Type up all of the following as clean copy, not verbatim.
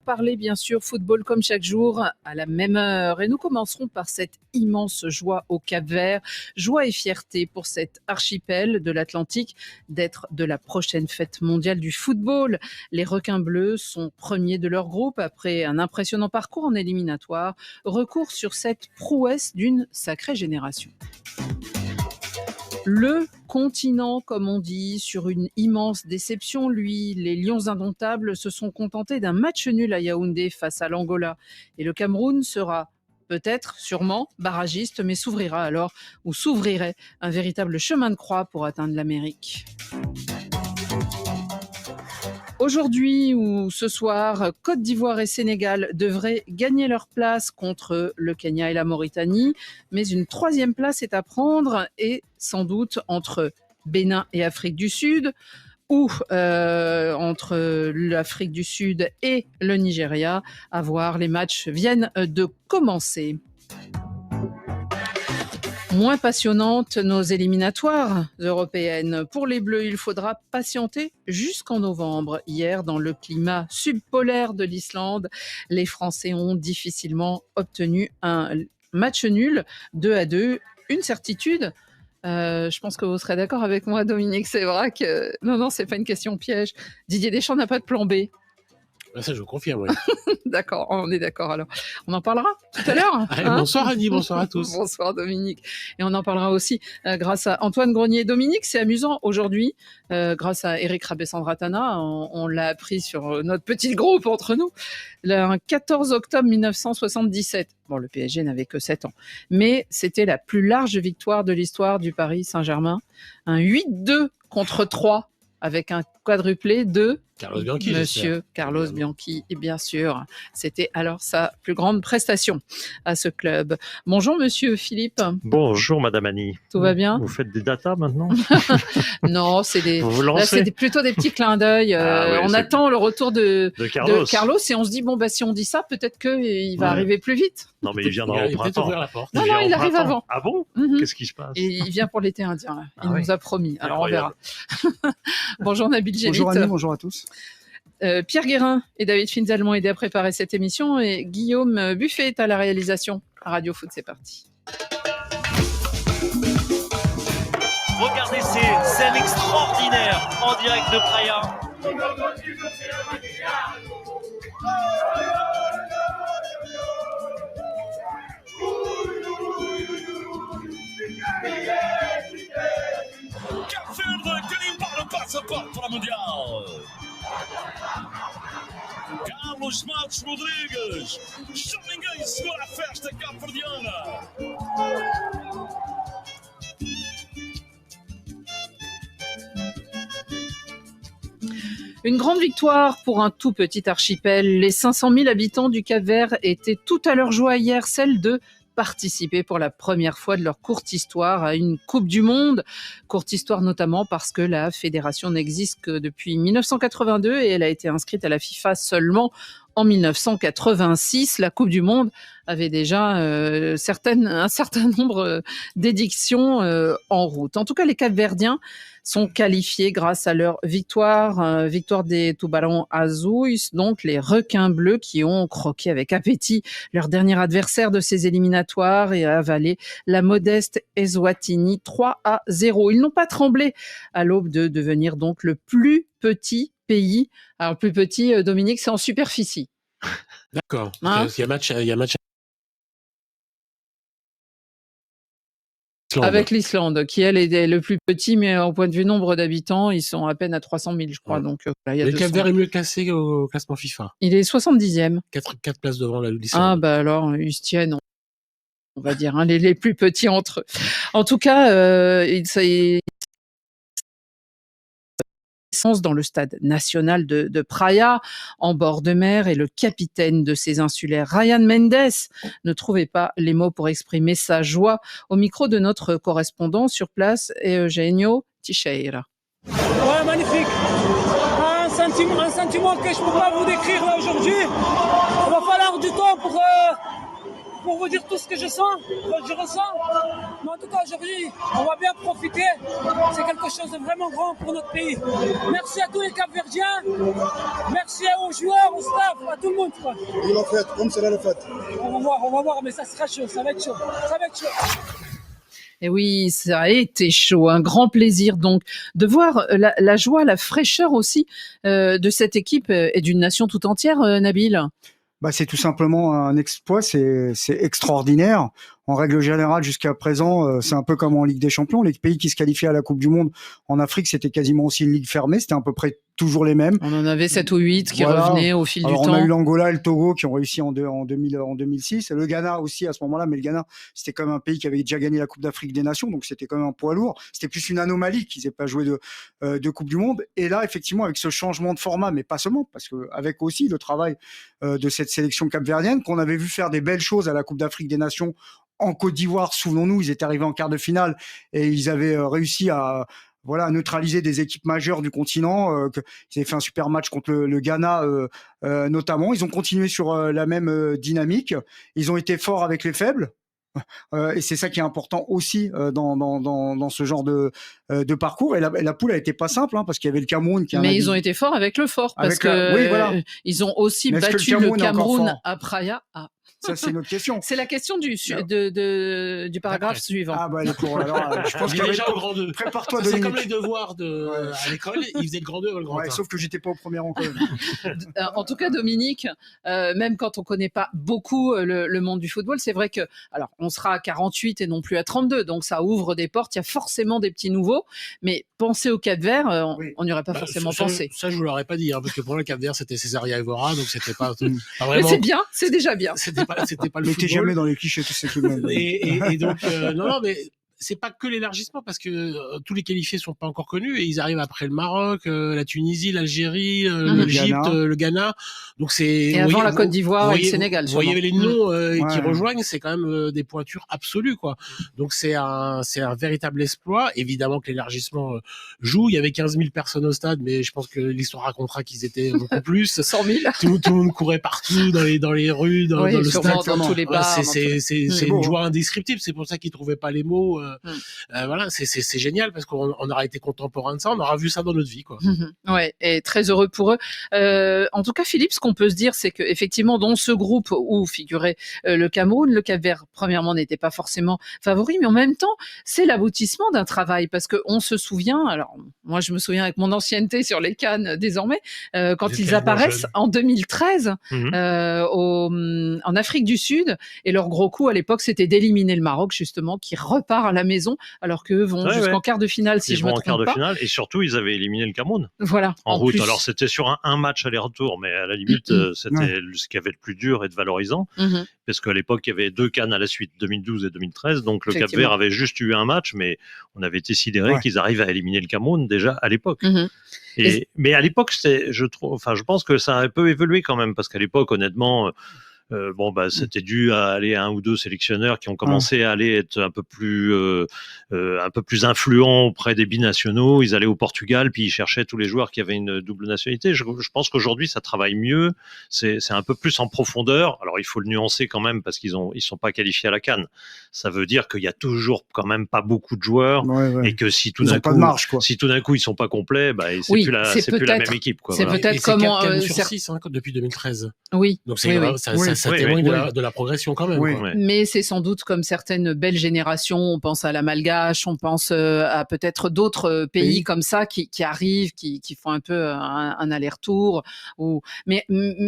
parler bien sûr football comme chaque jour à la même heure. Et nous commencerons par cette immense joie au Cap-Vert, joie et fierté pour cet archipel de l'Atlantique d'être de la prochaine fête mondiale du football. Les requins bleus sont premiers de leur groupe après un impressionnant parcours en éliminatoire, recours sur cette prouesse d'une sacrée génération. Le continent, comme on dit, sur une immense déception, lui, les Lions indomptables se sont contentés d'un match nul à Yaoundé face à l'Angola. Et le Cameroun sera peut-être, sûrement, barragiste, mais s'ouvrira alors, ou s'ouvrirait, un véritable chemin de croix pour atteindre l'Amérique. Aujourd'hui ou ce soir, Côte d'Ivoire et Sénégal devraient gagner leur place contre le Kenya et la Mauritanie, mais une troisième place est à prendre et sans doute Bénin et Afrique du Sud ou entre l'Afrique du Sud et le Nigeria. À voir, les matchs viennent de commencer. Moins passionnantes nos éliminatoires européennes. Pour les Bleus, il faudra patienter jusqu'en novembre. Hier, dans le climat subpolaire de l'Islande, les Français ont difficilement obtenu un match nul 2-2. Une certitude, je pense que vous serez d'accord avec moi, Dominique Sévrac. Non, c'est pas une question piège. Didier Deschamps n'a pas de plan B. Ça, je confirme, oui. D'accord, on est d'accord alors. On en parlera tout à l'heure. Bonsoir Annie, bonsoir à tous. Bonsoir Dominique. Et on en parlera aussi grâce à Antoine Grenier. Dominique, c'est amusant aujourd'hui, grâce à Eric Rabessandratana, on l'a appris sur notre petit groupe entre nous, le 14 octobre 1977. Bon, le PSG n'avait que 7 ans, mais c'était la plus large victoire de l'histoire du Paris Saint-Germain. Un 8-2 contre 3 avec un quadruplé de Carlos Bianchi, Monsieur Carlos Bianchi, et bien sûr, c'était alors sa plus grande prestation à ce club. Bonjour Monsieur Philippe. Bonjour Madame Annie. Tout va bien? Vous faites des datas maintenant? Non, c'est plutôt des petits clins d'œil. On attend le retour de Carlos et on se dit si on dit ça, peut-être qu'il va arriver plus vite. Non, mais il viendra au printemps. Ouvrir la porte. Non, il arrive avant. Ah bon? Qu'est-ce qui se passe? Et il vient pour l'été indien, là. Il nous a promis. Alors on verra. Bonjour Nabil Gévit. Bonjour Annie, bonjour à tous. Pierre Guérin et David Finzel m'ont aidé à préparer cette émission et Guillaume Buffet est à la réalisation. À Radio Foot, c'est parti. Regardez ces scènes extraordinaires en direct de Praia. Cap-Verde qui limpa le passeport pour la mondiale. Carlos Matos Rodrigues, já ninguém segura a festa cabo-verdiana. Une grande victoire pour un tout petit archipel. Les 500 000 habitants du Cap-Vert étaient tout à leur joie hier, celle de participer pour la première fois de leur courte histoire à une Coupe du Monde. Courte histoire notamment parce que la fédération n'existe que depuis 1982 et elle a été inscrite à la FIFA seulement en 1986. La Coupe du Monde avait déjà un certain nombre d'édictions en route. En tout cas, les Cap-Verdiens sont qualifiés grâce à leur victoire des Tubarão Azuis, donc les requins bleus qui ont croqué avec appétit leur dernier adversaire de ces éliminatoires et avalé la modeste Eswatini 3-0. Ils n'ont pas tremblé à l'aube de devenir donc le plus petit pays. Alors le plus petit, Dominique, c'est en superficie. D'accord. Il y a match. Avec l'Islande, qui elle est le plus petit, mais au point de vue nombre d'habitants, ils sont à peine à 300 000, je crois. Ouais. Donc, le Cap-Vert est mieux classé au classement FIFA. Il est 70e. 4 places devant l'Islande. Ah, alors, ils se tiennent, on va dire, les plus petits entre eux. En tout cas, dans le stade national de Praia, en bord de mer, et le capitaine de ces insulaires, Ryan Mendes, ne trouvait pas les mots pour exprimer sa joie au micro de notre correspondant sur place, Eugenio Teixeira. Ouais, magnifique. Un sentiment que je ne peux pas vous décrire là aujourd'hui. Il va falloir du temps pour pour vous dire tout ce que je ressens. Mais en tout cas, aujourd'hui, on va bien profiter. C'est quelque chose de vraiment grand pour notre pays. Merci à tous les Cap-Verdiens. Merci aux joueurs, au staff, à tout le monde. Quoi. Et la fête, comme c'est là la fête. On va voir, mais ça sera chaud, ça va être chaud. Et oui, ça a été chaud. Un grand plaisir donc de voir la joie, la fraîcheur aussi de cette équipe et d'une nation tout entière, Nabil. C'est tout simplement un exploit, c'est extraordinaire. En règle générale, jusqu'à présent, c'est un peu comme en Ligue des Champions. Les pays qui se qualifiaient à la Coupe du Monde en Afrique, c'était quasiment aussi une ligue fermée. C'était à peu près toujours les mêmes. On en avait 7 ou 8 qui revenaient au fil du temps. On a eu l'Angola et le Togo qui ont réussi en 2006. Et le Ghana aussi à ce moment-là. Mais le Ghana, c'était quand même un pays qui avait déjà gagné la Coupe d'Afrique des Nations. Donc, c'était quand même un poids lourd. C'était plus une anomalie qu'ils n'aient pas joué de Coupe du Monde. Et là, effectivement, avec ce changement de format, mais pas seulement, parce qu'avec aussi le travail de cette sélection capverdienne, qu'on avait vu faire des belles choses à la Coupe d'Afrique des Nations en Côte d'Ivoire, souvenons-nous, ils étaient arrivés en quart de finale et ils avaient réussi à neutraliser des équipes majeures du continent. Ils avaient fait un super match contre le Ghana notamment. Ils ont continué sur la même dynamique. Ils ont été forts avec les faibles. Et c'est ça qui est important aussi dans ce genre de parcours. Et la poule a été pas simple parce qu'il y avait le Cameroun qui. Mais ils ont été forts avec le fort parce que ils ont aussi battu le Cameroun à Praia. Ça, c'est une autre question. C'est la question du paragraphe suivant. Elle est pour. Alors, je pense qu'il y déjà au grand 2. Prépare-toi, c'est comme les devoirs à l'école. Ils faisaient le grand 2 ou le grand 1. Sauf que j'étais pas au premier rang quand même. En tout cas, Dominique, même quand on connaît pas beaucoup le monde du football, c'est vrai que, alors, on sera à 48 et non plus à 32, donc ça ouvre des portes. Il y a forcément des petits nouveaux, mais penser au Cap-Vert, on n'y aurait pas forcément pensé. Ça, je vous l'aurais pas dit, parce que pour le Cap-Vert, c'était Césaria Evora, donc c'était pas vraiment. Mais c'est bien, c'est déjà bien. C'était pas le football. Mais t'es jamais dans les clichés, tu sais tout de même. Et donc, non, mais c'est pas que l'élargissement parce que tous les qualifiés sont pas encore connus et ils arrivent après le Maroc, la Tunisie, l'Algérie, l'Égypte, le Ghana. Donc et avant la Côte d'Ivoire et le Sénégal. Vous voyez les noms qui rejoignent, c'est quand même des pointures absolues, quoi. Donc c'est un véritable exploit. Évidemment que l'élargissement joue. Il y avait 15 000 personnes au stade, mais je pense que l'histoire racontera qu'ils étaient beaucoup plus. 100 000. Tout le monde courait partout dans les rues, dans le stade. Dans tous les bars. C'est une joie indescriptible. C'est pour ça qu'ils trouvaient pas les mots. Voilà, c'est génial parce qu'on aura été contemporain de ça, on aura vu ça dans notre vie, quoi. Ouais, et très heureux pour eux. En tout cas, Philippe, ce qu'on peut se dire, c'est que effectivement, dans ce groupe où figurait le Cameroun, le Cap-Vert, premièrement, n'était pas forcément favori, mais en même temps, c'est l'aboutissement d'un travail parce que on se souvient. Alors, moi, je me souviens avec mon ancienneté sur les CAN désormais, quand ils apparaissent en 2013 en Afrique du Sud, et leur gros coup à l'époque, c'était d'éliminer le Maroc justement, qui repart à la maison, alors qu'eux vont jusqu'en quart de finale, si je me trompe pas. Ils vont en quart de finale, et surtout, ils avaient éliminé le Cameroun. Voilà. En route. Plus. Alors, c'était sur un match aller-retour, mais à la limite, c'était ce qui avait le plus dur et de valorisant, parce qu'à l'époque, il y avait 2 CAN à la suite, 2012 et 2013, donc le Cap-Vert avait juste eu un match, mais on avait été sidérés qu'ils arrivent à éliminer le Cameroun déjà à l'époque. Mais à l'époque, je pense que ça a un peu évolué quand même, parce qu'à l'époque, honnêtement, c'était dû à aller à 1 ou 2 sélectionneurs qui ont commencé à aller être un peu plus influents auprès des binationaux. Ils allaient au Portugal, puis ils cherchaient tous les joueurs qui avaient une double nationalité. Je pense qu'aujourd'hui, ça travaille mieux. C'est un peu plus en profondeur. Alors, il faut le nuancer quand même parce ils sont pas qualifiés à la CAN. Ça veut dire qu'il y a toujours quand même pas beaucoup de joueurs et que si tout d'un coup ils sont pas complets, c'est plus la même équipe, quoi. C'est peut-être comment 4 sur 6 depuis 2013. Oui. Donc ça témoigne de la progression quand même. Quoi. Mais c'est sans doute comme certaines belles générations, on pense à la Malgache, on pense à peut-être d'autres pays comme ça qui arrivent, qui font un peu un aller-retour. Mais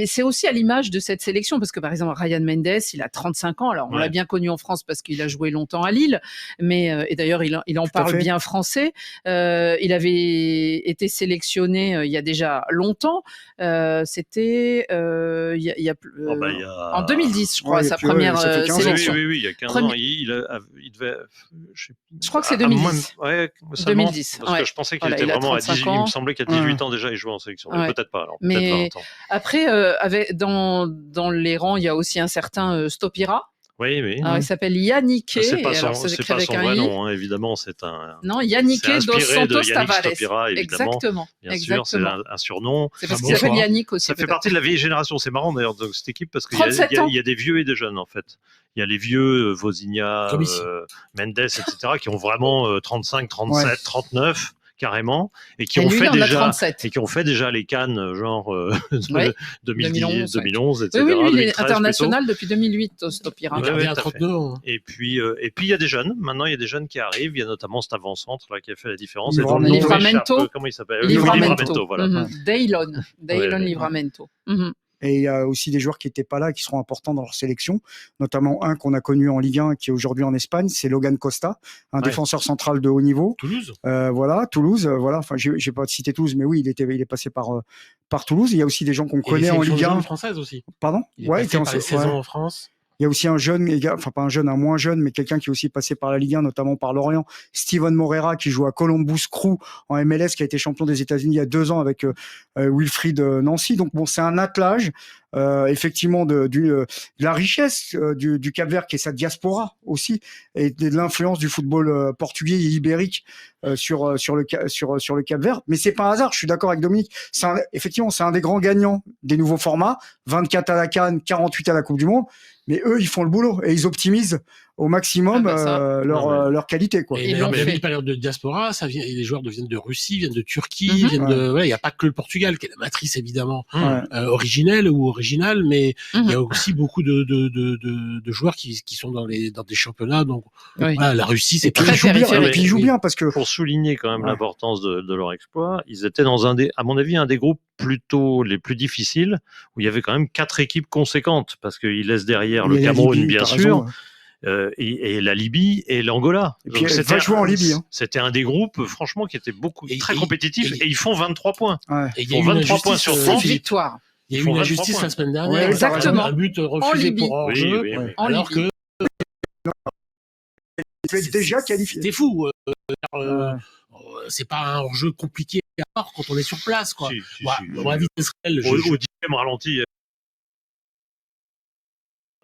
c'est aussi à l'image de cette sélection, parce que par exemple Ryan Mendes, il a 35 ans, alors on l'a bien connu en France parce qu'il a joué longtemps à Lille, mais et d'ailleurs il en parle bien français. Il avait été sélectionné il y a déjà longtemps, c'était en 2010, je crois, sa première sélection. Oui, il y a 15 ans. Il devait. Je crois que c'est 2010. 2010. Parce que je pensais qu'il était vraiment à 18 ans. Il me semblait qu'à 18 ans déjà, il jouait en sélection. Mais peut-être pas. Alors, mais après, dans les rangs, il y a aussi un certain Stopira. Oui, oui. Alors, il s'appelle Yannick. C'est pas alors, son, ça c'est s'écrit pas avec son un vrai I. nom, hein, évidemment. C'est un. Non, Yannick C'est dos inspiré de Santos Yannick Tavares. Stopira, évidemment. Exactement. Bien sûr, c'est un surnom. C'est parce bon qu'il s'appelle choix. Yannick aussi. Ça fait peut-être. partie de la vieille génération. C'est marrant d'ailleurs de cette équipe parce qu'il 37 ans. y a des vieux et des jeunes en fait. Il y a les vieux, Vozinha, Comme ici. Mendes, etc., qui ont vraiment 35, 37, Ouais. 39 carrément, et qui Et ont lui, fait il en a déjà 37. et qui ont fait déjà les Cannes genre Oui, 2010, 2011, 2011, Oui, etc. oui, lui, il est 2013 international depuis 2008, Stopira. Le Ouais, gardien ouais, à tout à fait. 39 ans. Et puis il y a des jeunes. Maintenant, il y a des jeunes qui arrivent. Il y a notamment cet avant-centre là qui a fait la différence. Et dont le nom Livramento. m'échappe. Comment il s'appelle? Livramento. Voilà. Daylon Ouais. Livramento. Et il y a aussi des joueurs qui n'étaient pas là, qui seront importants dans leur sélection, notamment un qu'on a connu en Ligue 1, qui est aujourd'hui en Espagne, c'est Logan Costa, un défenseur central de haut niveau. Toulouse. Voilà, Toulouse. Voilà. Enfin, j'ai pas cité Toulouse, mais oui, il est passé par Toulouse. Il y a aussi des gens qu'on connaît en Ligue 1. Française aussi. Pardon. Il est passé par les saisons en France. Il y a aussi un jeune, enfin pas un jeune, un moins jeune, mais quelqu'un qui est aussi passé par la Ligue 1, notamment par Lorient, Steven Moreira, qui joue à Columbus Crew en MLS, qui a été champion des États-Unis il y a 2 ans avec Wilfried Nancy. Donc bon, c'est un attelage, effectivement, de la richesse du Cap-Vert, qui est sa diaspora aussi, et de l'influence du football portugais et ibérique sur le Cap-Vert. Mais c'est pas un hasard. Je suis d'accord avec Dominique. Effectivement, c'est un des grands gagnants des nouveaux formats. 24 à la CAN, 48 à la Coupe du Monde. Mais eux, ils font le boulot et ils optimisent au maximum leur qualité, quoi. Et même une période de diaspora, les joueurs viennent de Russie, viennent de Turquie, il n'y a pas que le Portugal qui est la matrice évidemment originelle ou originale, mais il y a aussi beaucoup de joueurs qui sont dans des championnats. Donc voilà, la Russie, c'est très bien. Et puis ils jouent bien parce que pour souligner quand même l'importance de leur exploit, ils étaient dans à mon avis, un des groupes plutôt les plus difficiles où il y avait quand même 4 équipes conséquentes parce qu'ils laissent derrière le Cameroun, Libye, bien sûr. Et la Libye et l'Angola. Et puis c'était jouer en Libye. C'était un des groupes, franchement, qui était très compétitif et ils font 23 points. Et ils font 23 points sur 30 victoires. Il y a eu une injustice la semaine dernière. Ouais, exactement. Un but refusé pour hors-jeu. Alors que tu es déjà qualifié. C'était fou. C'est pas un hors-jeu compliqué à voir quand on est sur place, quoi. Au 10e ralenti.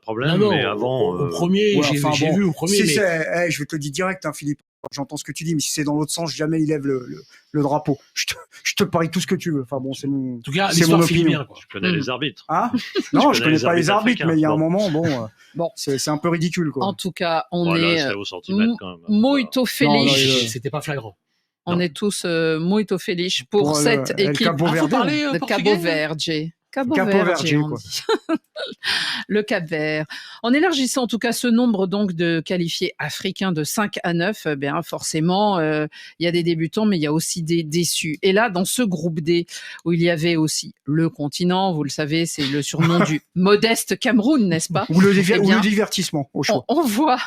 Problème, mais avant au premier, j'ai vu au premier. Je vais te le dire direct, hein, Philippe. J'entends ce que tu dis, mais si c'est dans l'autre sens, jamais il lève le drapeau. Je te parie tout ce que tu veux. Enfin bon, c'est mon. En tout cas, c'est mon opinion. Bien, je connais les arbitres. Ah non, je connais pas les arbitres, mais il y a un moment, c'est un peu ridicule, quoi. En tout cas, on est au centimètre, quand même. muito feliz. C'était pas flagrant. On est tous muito feliz pour cette équipe. Cabo Verde. Cabo Verde. Cabo Verde, quoi. Le Cap-Vert. En élargissant en tout cas ce nombre donc de qualifiés africains de 5 à 9, forcément, il y a des débutants, mais il y a aussi des déçus. Et là, dans ce groupe D, où il y avait aussi le continent, vous le savez, c'est le surnom du modeste Cameroun, n'est-ce pas ? Ou le divertissement, au choix. On voit,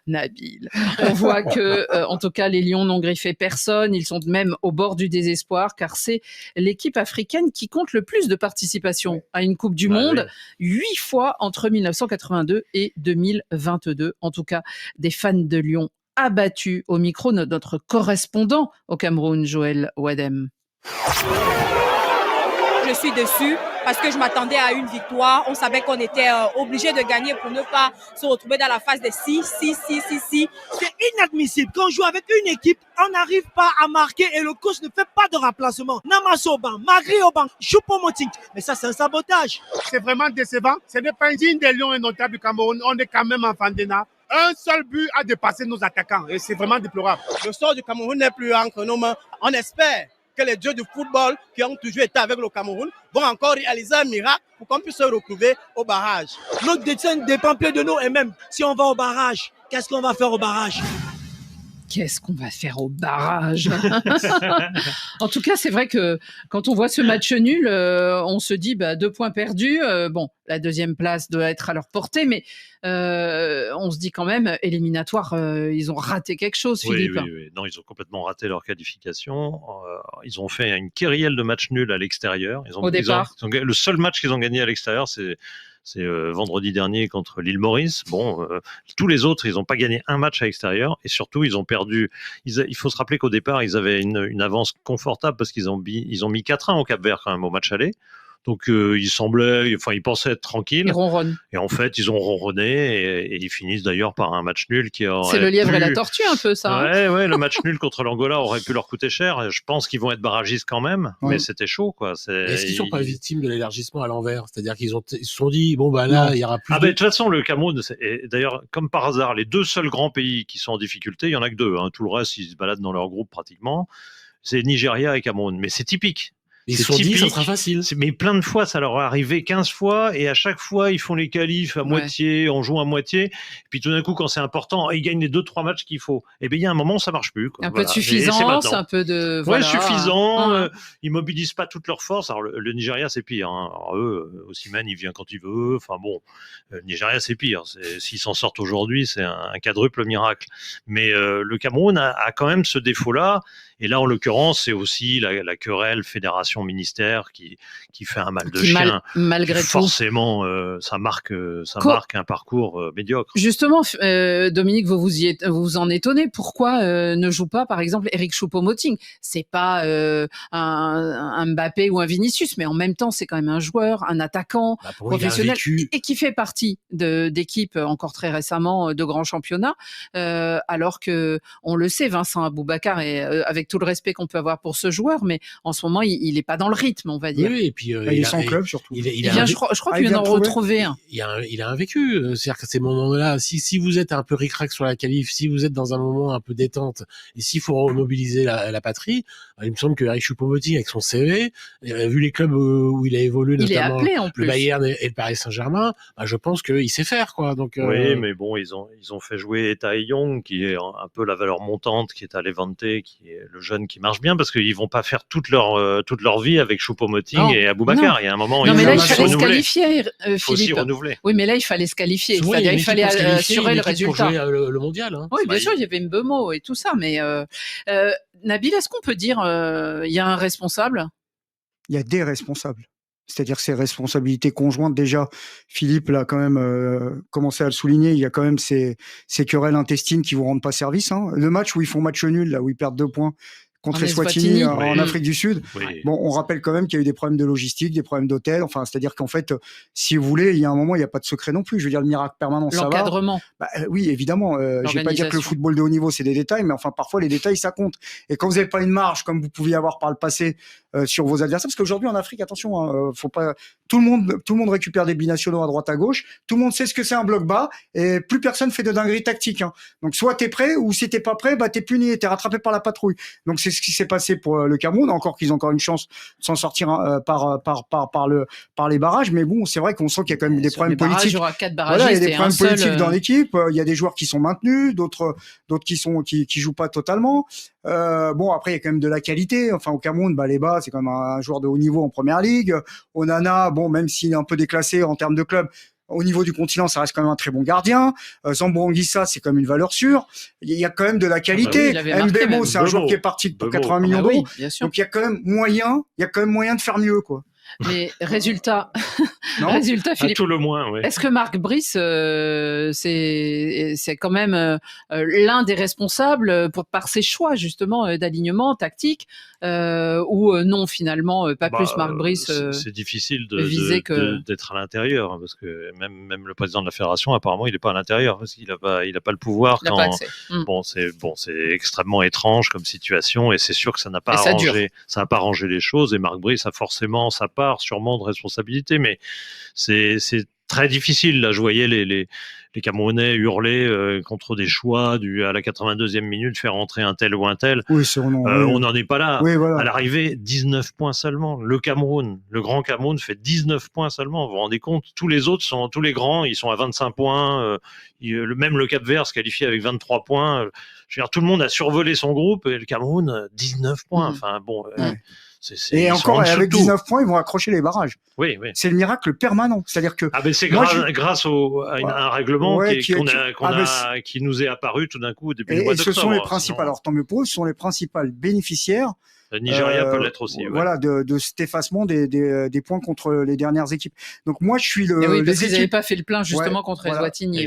Nabil, on voit que, en tout cas, les Lions n'ont griffé personne, ils sont même au bord du désespoir, car c'est l'équipe africaine qui compte le plus de participation à une Coupe du Monde, 8 fois entre 1982 et 2022. En tout cas, des fans de Lyon abattus au micro de notre correspondant au Cameroun, Joël Wadem. Je suis déçue parce que je m'attendais à une victoire. On savait qu'on était obligé de gagner pour ne pas se retrouver dans la phase des 6. C'est inadmissible qu'on joue avec une équipe, on n'arrive pas à marquer et le coach ne fait pas de remplacement. Namasso au banc, Magri au banc, Choupo-Moting. Mais ça, c'est un sabotage. C'est vraiment décevant. Ce n'est pas indigne des Lions et notables du Cameroun. On est quand même en Fandena. Un seul but a dépassé nos attaquants et c'est vraiment déplorable. Le sort du Cameroun n'est plus entre nos mains. On espère que les dieux du football qui ont toujours été avec le Cameroun vont encore réaliser un miracle pour qu'on puisse se retrouver au barrage. Notre destin dépend plus de nous et même si on va au barrage, qu'est-ce qu'on va faire au barrage ? Qu'est-ce qu'on va faire au barrage ? En tout cas, c'est vrai que quand on voit ce match nul, on se dit 2 points perdus. La deuxième place doit être à leur portée, mais on se dit quand même, éliminatoire, ils ont raté quelque chose, Philippe. Oui. Non, ils ont complètement raté leur qualification. Ils ont fait une kyrielle de matchs nuls à l'extérieur. Au départ. Le seul match qu'ils ont gagné à l'extérieur, c'est vendredi dernier contre l'île Maurice. Tous les autres, ils n'ont pas gagné un match à l'extérieur et surtout, ils ont perdu. Il faut se rappeler qu'au départ, ils avaient une avance confortable parce qu'ils ont mis 4-1 au Cap-Vert quand même au match aller. Donc ils pensaient être tranquilles. Ils ronronnent. Et en fait, ils ont ronronné et ils finissent d'ailleurs par un match nul qui aurait C'est le lièvre et la tortue un peu ça. Ouais, le match nul contre l'Angola aurait pu leur coûter cher. Je pense qu'ils vont être barragistes quand même, mais c'était chaud quoi. Est-ce qu'ils sont pas victimes de l'élargissement à l'envers? C'est-à-dire qu'ils se sont dit bon bah là il y aura plus. De toute façon le Cameroun, et d'ailleurs comme par hasard, les deux seuls grands pays qui sont en difficulté, il y en a que deux. Tout le reste ils se baladent dans leur groupe pratiquement. C'est Nigeria et Cameroun, mais c'est typique. Ils se sont dit ça sera facile. Mais plein de fois, ça leur est arrivé 15 fois, et à chaque fois, ils font les qualifs à moitié, on joue à moitié, et puis tout d'un coup, quand c'est important, ils gagnent les 2-3 matchs qu'il faut. Et bien, il y a un moment, ça marche plus. Quoi. Un peu de suffisance, un peu de... Ouais, suffisant, ils mobilisent pas toutes leurs forces. Alors, le Nigeria, c'est pire. Alors, eux, Osimhen, il vient quand il veut. Enfin bon, le Nigeria, c'est pire. S'ils s'en sortent aujourd'hui, c'est un quadruple miracle. Mais le Cameroun a quand même ce défaut-là. Et là, en l'occurrence, c'est aussi la querelle fédération-ministère qui fait un mal de chien. Malgré tout. Forcément, ça marque un parcours médiocre. Justement, Dominique, vous en étonnez. Pourquoi ne joue pas, par exemple, Eric Choupo-Moting? C'est pas un Mbappé ou un Vinicius, mais en même temps, c'est quand même un joueur, un attaquant professionnel et qui fait partie d'équipes encore très récemment de grands championnats. Alors que, on le sait, Vincent Aboubakar est avec tout le respect qu'on peut avoir pour ce joueur, mais en ce moment, il n'est pas dans le rythme, on va dire. Oui, et puis il est sans club surtout. Je crois qu'il vient d'en retrouver un. Il a un vécu. C'est-à-dire que ces moments-là, si vous êtes un peu ric-rac sur la qualif, si vous êtes dans un moment un peu détente, et s'il faut remobiliser la patrie, il me semble que Eric Choupo-Moting, avec son CV, vu les clubs où il a évolué, notamment le Bayern et le Paris Saint-Germain, je pense qu'il sait faire, quoi. Donc, oui, mais bon, ils ont fait jouer Tai Young, qui est un peu la valeur montante, qui est à Levante, qui est le jeune qui marche bien, parce qu'ils vont pas faire toute leur vie avec Choupo-Moting et Aboubakar. Il y a un moment, il fallait se qualifier. Il faut aussi renouveler. Oui, mais là, il fallait se qualifier. C'est-à-dire, il fallait assurer le résultat. Pour jouer le mondial. Oui, bien sûr, il y avait Mbeumo et tout ça, mais Nabil, est-ce qu'on peut dire il y a un responsable? Il y a des responsables. C'est-à-dire ces responsabilités conjointes, déjà, Philippe l'a quand même commencé à le souligner, il y a quand même ces querelles intestines qui vous rendent pas service. Le match où ils font match nul, là où ils perdent 2 points contre Eswatini en Afrique du Sud. Oui. Bon, on rappelle quand même qu'il y a eu des problèmes de logistique, des problèmes d'hôtel. Enfin, c'est-à-dire qu'en fait, si vous voulez, il y a un moment, il n'y a pas de secret non plus. Je veux dire, le miracle permanent, ça va. L'encadrement. Oui, évidemment. Je vais pas dire que le football de haut niveau, c'est des détails, mais enfin, parfois, les détails, ça compte. Et quand vous n'avez pas une marge, comme vous pouviez avoir par le passé, sur vos adversaires, parce qu'aujourd'hui, en Afrique, attention, faut pas, tout le monde récupère des binationaux à droite à gauche. Tout le monde sait ce que c'est un bloc bas et plus personne fait de dinguerie tactique. Donc, soit t'es prêt ou si t'es pas prêt, t'es puni, t'es rattrapé par la patrouille. Donc, c'est ce qui s'est passé pour le Cameroun, encore qu'ils ont encore une chance de s'en sortir par les barrages, mais bon, c'est vrai qu'on sent qu'il y a quand même des problèmes politiques. Il y aura 4 barrages. Voilà, il y a des problèmes politiques dans l'équipe. Il y a des joueurs qui sont maintenus, d'autres qui jouent pas totalement. Bon, après il y a quand même de la qualité. Enfin, au Cameroun, Baleba, c'est quand même un joueur de haut niveau en première ligue. Onana, bon, même s'il est un peu déclassé en termes de club, au niveau du continent, ça reste quand même un très bon gardien. Zambo Anguissa, c'est quand même une valeur sûre. Il y a quand même de la qualité. Mbeumo, c'est un joueur qui est parti pour 80 millions d'euros. Donc il y a quand même moyen de faire mieux, quoi. Mais résultat, Philippe. À tout le moins, oui. Est-ce que Marc Brice, c'est quand même l'un des responsables par ses choix justement d'alignement tactique ou non finalement pas plus Marc Brice. C'est difficile d'être à l'intérieur parce que même le président de la fédération apparemment il n'est pas à l'intérieur parce qu'il a pas le pouvoir. C'est extrêmement étrange comme situation et c'est sûr que ça n'a pas arrangé les choses et Marc Brice a forcément sa part sûrement de responsabilité, mais c'est très difficile. Là, je voyais les Camerounais hurler contre des choix à la 82e minute, faire entrer un tel ou un tel. Oui, on n'en est pas là. Oui, voilà. À l'arrivée, 19 points seulement. Le grand Cameroun fait 19 points seulement. Vous vous rendez compte? Tous les grands, ils sont à 25 points. Même le Cap-Vert se qualifie avec 23 points. Je veux dire, tout le monde a survolé son groupe et le Cameroun, 19 poins. Enfin, bon... Et encore, avec 19 points, ils vont accrocher les barrages. Oui. C'est le miracle permanent. C'est-à-dire que. C'est grâce à un règlement qui nous est apparu tout d'un coup au début du mois d'octobre. Et ce sont les principales. Alors, tant mieux pour eux, ce sont les principales bénéficiaires. Le Nigeria peut l'être aussi. Voilà, de cet effacement des points contre les dernières équipes. Donc, moi, je suis ils n'avaient pas fait le plein justement contre Eswatini.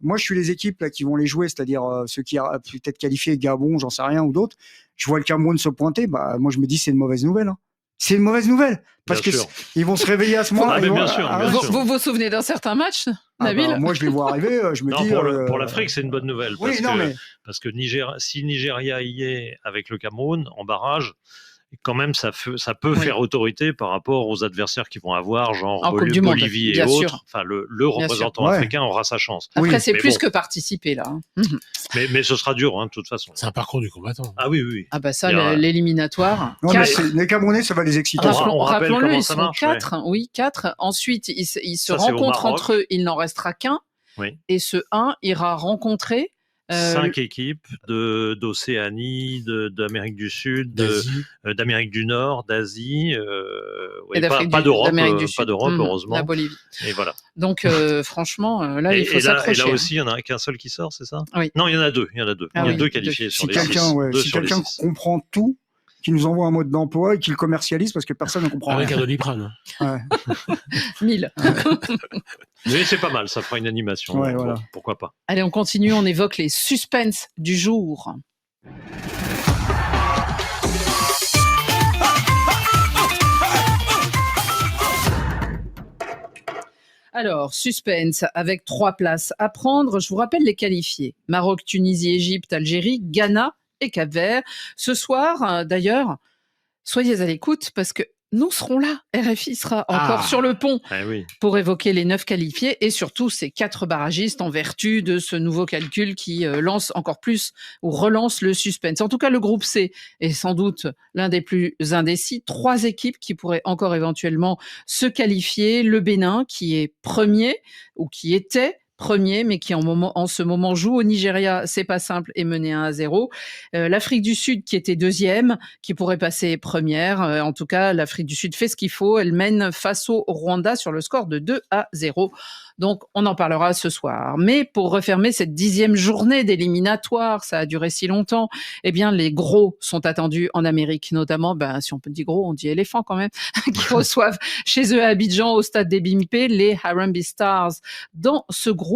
Moi, je suis les équipes là, qui vont les jouer, c'est-à-dire ceux qui ont peut-être qualifié Gabon, j'en sais rien, ou d'autres. Je vois le Cameroun se pointer, moi je me dis c'est une mauvaise nouvelle. C'est une mauvaise nouvelle. Parce Bien que sûr. ils vont se réveiller à ce moment-là. Bien sûr. Vous vous souvenez d'un certain match, Nabil? Moi, je les vois arriver. Je me dis. Pour l'Afrique, c'est une bonne nouvelle. Parce que si Nigeria y est avec le Cameroun en barrage, quand même, ça peut faire autorité par rapport aux adversaires qu'ils vont avoir, genre Bolivie et autres. Enfin, le représentant africain aura sa chance. Après, c'est plus que participer, là. Mais ce sera dur, de toute façon. C'est un parcours du combattant. Ah oui. Ah bah ça, l'éliminatoire. Non, mais les Camerounais, ça va les exciter. Rappelons-le, ils sont 4. Oui, 4. Ensuite, ils se rencontrent entre eux. Il n'en restera qu'un. Oui. Et ce 1 ira rencontrer 5 équipes d'Océanie, d'Amérique du Sud, d'Amérique du Nord, d'Asie, pas d'Europe, heureusement. La Bolivie. Et voilà. Donc franchement, là, il faut s'accrocher. Et là aussi, il y en a qu'un seul qui sort, c'est ça? Oui. Non, il y en a deux. Il y en a deux qualifiés sur les 6. Si quelqu'un comprend tout, qui nous envoie un mode d'emploi et qui le commercialise parce que personne ne comprend avec rien. un Doliprane. 1000. Mais c'est pas mal, ça fera une animation. Voilà. Pourquoi pas. Allez, on continue, on évoque les suspens du jour. Alors, suspense avec 3 places à prendre. Je vous rappelle les qualifiés. Maroc, Tunisie, Égypte, Algérie, Ghana et Cap-Vert. Ce soir, d'ailleurs, soyez à l'écoute parce que nous serons là. RFI sera encore sur le pont pour évoquer les 9 qualifiés et surtout ces 4 barragistes en vertu de ce nouveau calcul qui lance encore plus ou relance le suspense. En tout cas, le groupe C est sans doute l'un des plus indécis. 3 équipes qui pourraient encore éventuellement se qualifier. Le Bénin qui est premier ou qui était premier, mais qui en ce moment joue au Nigeria, c'est pas simple, est mené 1-0. L'Afrique du Sud qui était deuxième, qui pourrait passer première. En tout cas, l'Afrique du Sud fait ce qu'il faut. Elle mène face au Rwanda sur le score de 2-0. Donc, on en parlera ce soir. Mais pour refermer cette 10e journée d'éliminatoire, ça a duré si longtemps, eh bien, les gros sont attendus en Amérique, notamment, si on peut dire gros, on dit éléphant quand même, qui reçoivent chez eux à Abidjan, au stade des Bimpé, les Harambee Stars. Dans ce groupe,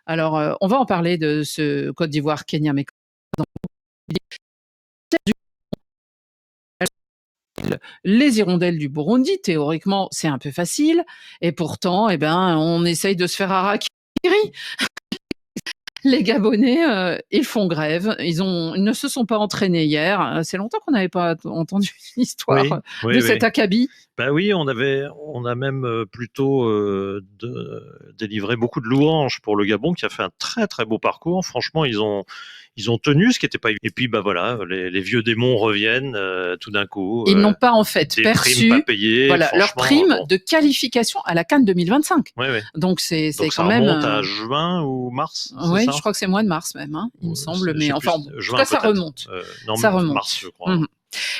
alors, on va en parler de ce Côte d'Ivoire-Kenya, mais les hirondelles du Burundi, théoriquement, c'est un peu facile. Et pourtant, on essaye de se faire harakiri. Les Gabonais, ils font grève. Ils ne se sont pas entraînés hier. C'est longtemps qu'on n'avait pas entendu l'histoire de cet acabit. Oui, on a même plutôt délivré beaucoup de louanges pour le Gabon qui a fait un très très beau parcours. Franchement, ils ont tenu ce qui n'était pas. Et puis voilà, les vieux démons reviennent tout d'un coup. Ils n'ont pas en fait perçu pas payées, leur prime de qualification à la CAN 2025. Donc c'est quand même. Ça remonte à juin ou mars. Oui, je crois que c'est mois de mars même, il me semble. Mais enfin, en tout cas, ça remonte. Ça remonte. Mars, je crois.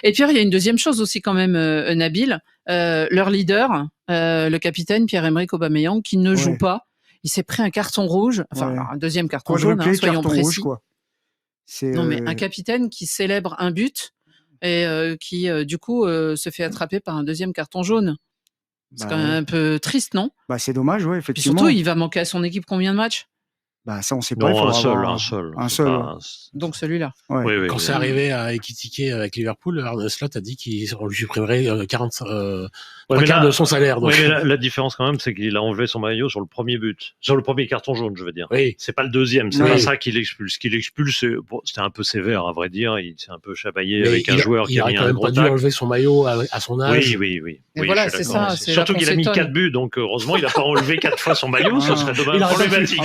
Et puis il y a une deuxième chose aussi quand même, Nabil. Leur leader, le capitaine Pierre-Emerick Aubameyang, qui ne joue pas. Il s'est pris un carton rouge, un deuxième carton jaune, soyons précis. Rouge, non, mais un capitaine qui célèbre un but et qui, du coup, se fait attraper par un deuxième carton jaune. C'est quand même un peu triste, non? C'est dommage, effectivement. Puis surtout, il va manquer à son équipe combien de matchs? Ça, on sait pas. Non, un seul. Donc celui-là. Quand c'est arrivé à Ekitike avec Liverpool, Arne Slot a dit qu'on lui supprimerait 45 de son salaire. Donc. Mais la différence quand même, c'est qu'il a enlevé son maillot sur le premier but, sur le premier carton jaune, je veux dire. C'est pas le deuxième, c'est pas ça qu'il expulse. Ce qu'il expulse, c'était un peu sévère, à vrai dire. Il s'est un peu chamaillé avec un joueur qui a mis un gros tacle. Il a quand même pas dû enlever son maillot à son âge. Oui. Et voilà, c'est ça. Surtout qu'il a mis 4 buts, donc heureusement, il a pas enlevé 4 fois son maillot, ça serait dommage problématique.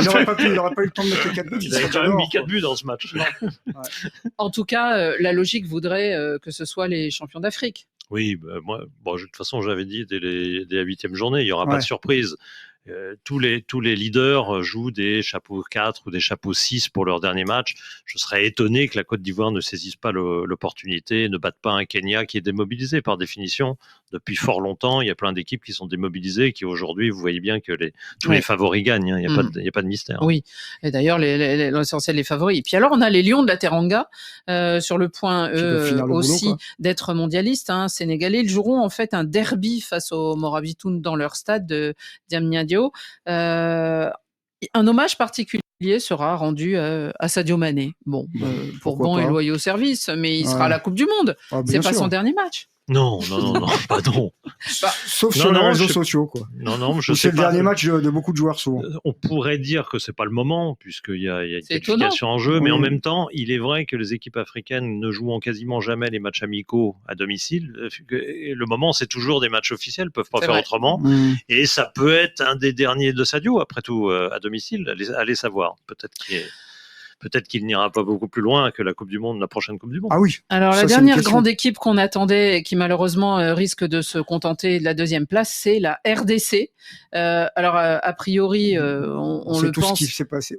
Il n'aurait pas eu le temps de mettre les 4 buts. Il a quand même mis 4 buts dans ce match. En tout cas, la logique voudrait que ce soit les champions d'Afrique. Oui, moi, de toute façon, j'avais dit dès la 8e journée, il n'y aura pas de surprise. Tous les leaders jouent des chapeaux 4 ou des chapeaux 6 pour leur dernier match. Je serais étonné que la Côte d'Ivoire ne saisisse pas l'opportunité, ne batte pas un Kenya qui est démobilisé par définition. Depuis fort longtemps, il y a plein d'équipes qui sont démobilisées, qui aujourd'hui, vous voyez bien que tous les favoris gagnent. Il n'y a pas de mystère. Oui, et d'ailleurs, l'essentiel les favoris. Et puis alors, on a les Lions de la Teranga sur le point aussi d'être mondialistes. Sénégalais, ils joueront en fait un derby face aux Morabitoun dans leur stade de Diamniadio. Un hommage particulier sera rendu à Sadio Mané. Bon, pour bon et loyaux service, mais il sera à la Coupe du Monde. C'est pas son dernier match. Non, pardon. Sauf sur les réseaux sociaux, quoi. Non, je sais pas. C'est le dernier match de beaucoup de joueurs, souvent. On pourrait dire que c'est pas le moment, puisqu'il y a une qualification en jeu, mais en même temps, il est vrai que les équipes africaines ne jouent quasiment jamais les matchs amicaux à domicile. Et le moment, c'est toujours des matchs officiels, ils peuvent pas faire autrement. Et ça peut être un des derniers de Sadio, après tout, à domicile. Allez savoir. Peut-être qu'il n'ira pas beaucoup plus loin que la prochaine Coupe du Monde. Ah oui. Alors, la dernière grande équipe qu'on attendait et qui malheureusement risque de se contenter de la deuxième place, c'est la RDC. Alors, a priori, on le pense.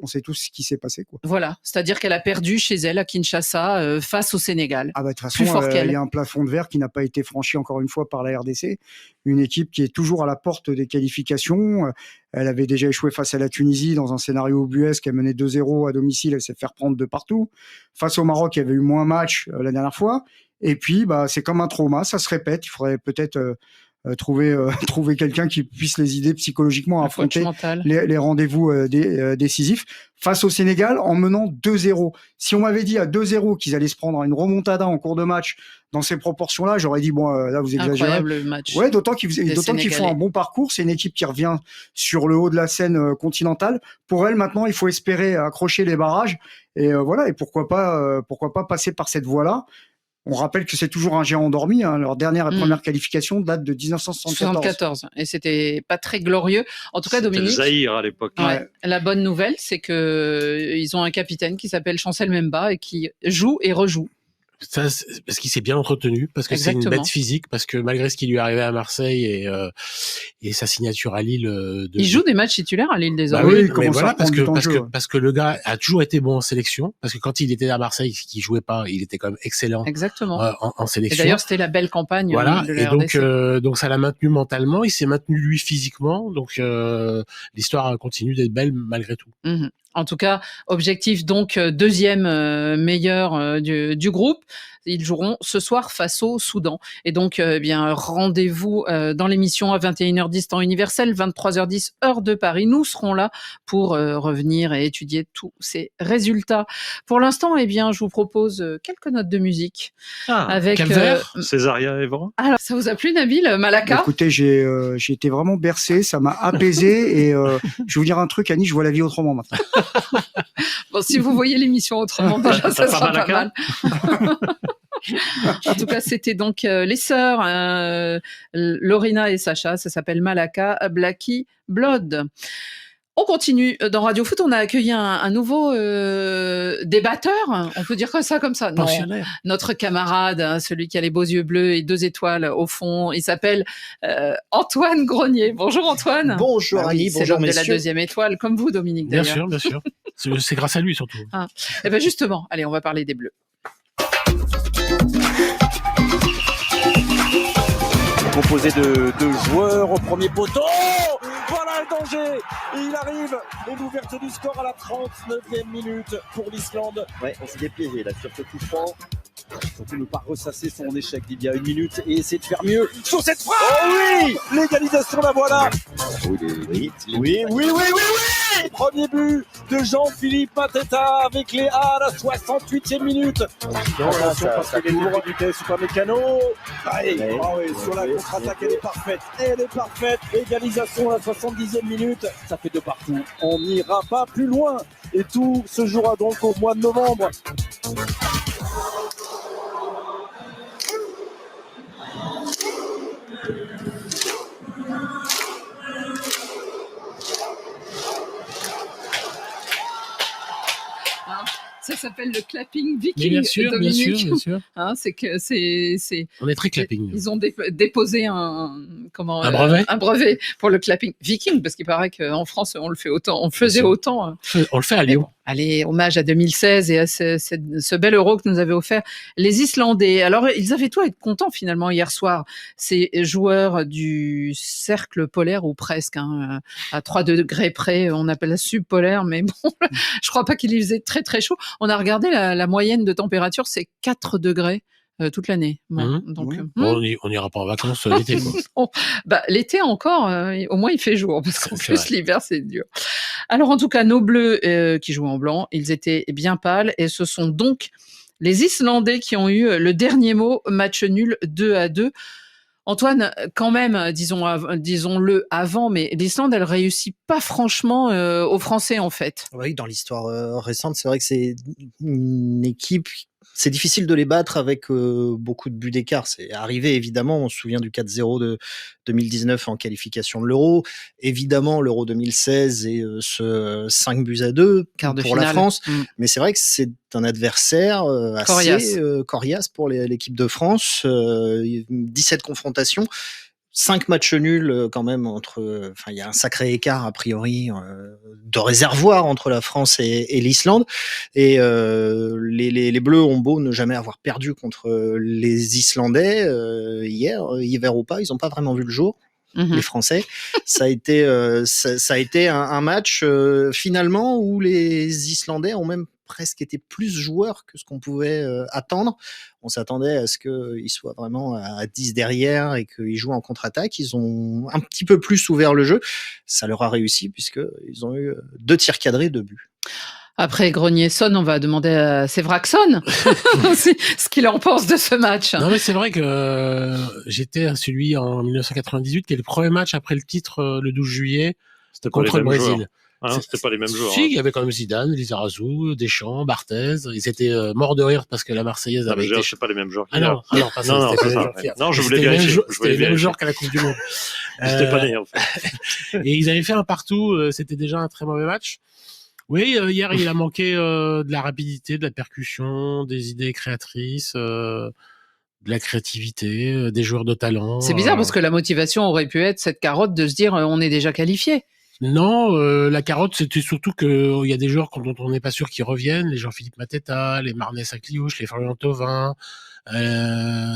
On sait tous ce qui s'est passé, quoi. Voilà. C'est-à-dire qu'elle a perdu chez elle, à Kinshasa, face au Sénégal. Ah bah, de toute façon, il y a un plafond de verre qui n'a pas été franchi encore une fois par la RDC. Une équipe qui est toujours à la porte des qualifications. Elle avait déjà échoué face à la Tunisie dans un scénario ubuesque. Elle menait 2-0 à domicile. Elle s'est fait reprendre de partout. Face au Maroc, il y avait eu moins match la dernière fois. Et puis, c'est comme un trauma. Ça se répète. Il faudrait peut-être trouver quelqu'un qui puisse les aider psychologiquement à affronter les rendez-vous décisifs. Face au Sénégal, en menant 2-0. Si on m'avait dit à 2-0 qu'ils allaient se prendre une remontada en cours de match dans ces proportions-là, j'aurais dit, là, vous exagérez. Incroyable match. Ouais, d'autant qu'ils font un bon parcours. C'est une équipe qui revient sur le haut de la scène continentale. Pour elle, maintenant, il faut espérer accrocher les barrages. Et voilà. Et pourquoi pas passer par cette voie-là. On rappelle que c'est toujours un géant endormi. Leur dernière et première qualification date de 1974. Et c'était pas très glorieux. En tout cas, Dominique. C'était le Zaïre à l'époque. Ouais. La bonne nouvelle, c'est que ils ont un capitaine qui s'appelle Chancel Mbemba et qui joue et rejoue. Ça, parce qu'il s'est bien entretenu, parce que c'est une bête physique, parce que malgré ce qui lui est arrivé à Marseille et sa signature à Lille, il joue des matchs titulaires à Lille désormais. Oui, mais voilà, parce que le gars a toujours été bon en sélection, parce que quand il était à Marseille, qu'il jouait pas, il était quand même excellent. Exactement. En sélection. Et d'ailleurs, c'était la belle campagne. Voilà. De la et RDC. donc ça l'a maintenu mentalement, il s'est maintenu lui physiquement, donc l'histoire continue d'être belle malgré tout. En tout cas, objectif donc deuxième meilleur du groupe. Ils joueront ce soir face au Soudan. Et donc, rendez-vous dans l'émission à 21h10 temps universel, 23h10 heure de Paris. Nous serons là pour revenir et étudier tous ces résultats. Pour l'instant, je vous propose quelques notes de musique. Avec Césaria Evora. Alors, ça vous a plu, Nabil, Malaka? Écoutez, j'ai été vraiment bercé, ça m'a apaisé et je vais vous dire un truc, Annie, je vois la vie autrement maintenant. Bon, si vous voyez l'émission autrement, déjà, ça sera pas mal. En tout cas, c'était donc les sœurs, Lorena et Sacha, ça s'appelle Malaka, Blacky Blood. On continue dans Radio Foot. On a accueilli un nouveau débatteur. On peut dire ça comme ça. Non, notre camarade, celui qui a les beaux yeux bleus et 2 étoiles au fond. Il s'appelle Antoine Grenier. Bonjour Antoine. Bonjour Ali. Bonjour messieurs. C'est la 2e étoile, comme vous Dominique d'ailleurs. Bien sûr. C'est grâce à lui surtout. Et ben justement, allez, on va parler des Bleus. Composé de 2 joueurs au premier poteau. Voilà le danger. Il arrive. Et l'ouverture du score à la 39e minute pour l'Islande. Ouais, on s'est déplié là sur ce coup franc. Surtout ne pas ressasser son échec d'il y a 1 minute et essayer de faire mieux sur cette frappe. Oh oui, l'égalisation, la voilà. Oui. Premier but de Jean-Philippe Mateta avec les A à la 68e minute. Attention parce que les lourds en vitesse ou pas Mécano. Sur la contre-attaque, elle est parfaite. Égalisation à la 70e minute. Ça fait 2 partout. On n'ira pas plus loin. Et tout se jouera donc au mois de novembre. Ça s'appelle le clapping viking. Bien sûr. On est très clapping. Ils ont déposé un brevet pour le clapping viking, parce qu'il paraît qu'en France on le fait autant, on faisait autant. On le fait à Lyon. Allez, hommage à 2016 et à ce bel Euro que nous avaient offert les Islandais. Alors, ils avaient tout à être contents finalement hier soir. Ces joueurs du cercle polaire, ou presque, à 3 degrés près, on appelle ça subpolaire, mais bon, je crois pas qu'il y faisait très très chaud. On a regardé la moyenne de température, c'est 4 degrés toute l'année. Bon, donc, on n'ira pas en vacances l'été. L'été encore, au moins il fait jour, parce qu'en plus l'hiver c'est dur. Alors en tout cas, nos Bleus qui jouaient en blanc, ils étaient bien pâles et ce sont donc les Islandais qui ont eu le dernier mot, match nul 2-2. Antoine, quand même, disons-le avant, mais l'Islande, elle réussit pas franchement aux Français en fait. Oui, dans l'histoire récente, c'est vrai que c'est une équipe. C'est difficile de les battre avec beaucoup de buts d'écart. C'est arrivé, évidemment. On se souvient du 4-0 de 2019 en qualification de l'Euro. Évidemment, l'Euro 2016 et ce 5-2 pour la France. Mais c'est vrai que c'est un adversaire assez coriace pour l'équipe de France. 17 confrontations. 5 matchs nuls quand même il y a un sacré écart a priori de réservoir entre la France et l'Islande et les Bleus ont beau ne jamais avoir perdu contre les Islandais hiver ou pas, ils n'ont pas vraiment vu le jour. Les Français, ça a été un match finalement où les Islandais ont même presque été plus joueurs que ce qu'on pouvait attendre. On s'attendait à ce qu'ils soient vraiment à 10 derrière et qu'ils jouent en contre-attaque. Ils ont un petit peu plus ouvert le jeu. Ça leur a réussi puisqu'ils ont eu 2 tirs cadrés, 2 buts. Après Grenier-Son, on va demander à Sévrac-Son ce qu'il en pense de ce match. Non, mais c'est vrai que j'étais celui en 1998 qui est le premier match après le titre le 12 juillet contre le Brésil. C'était pas les mêmes joueurs. Si, il y avait quand même Zidane, Lizarazu, Deschamps, Barthez. Ils étaient morts de rire parce que la Marseillaise avait été... C'est pas les mêmes joueurs. Non, pas ça. Non, je voulais vérifier. C'était les mêmes joueurs qu'à la Coupe du Monde. J'étais pas né, en fait. Et ils avaient fait un partout. C'était déjà un très mauvais match. Oui, hier, il a manqué de la rapidité, de la percussion, des idées créatrices, de la créativité, des joueurs de talent. C'est bizarre parce que la motivation aurait pu être cette carotte de se dire on est déjà qualifié. Non, la carotte, c'était surtout que il y a des joueurs dont on n'est pas sûr qu'ils reviennent, les Jean-Philippe Mateta, les Marnès Sakliouche, les Florian Thauvin,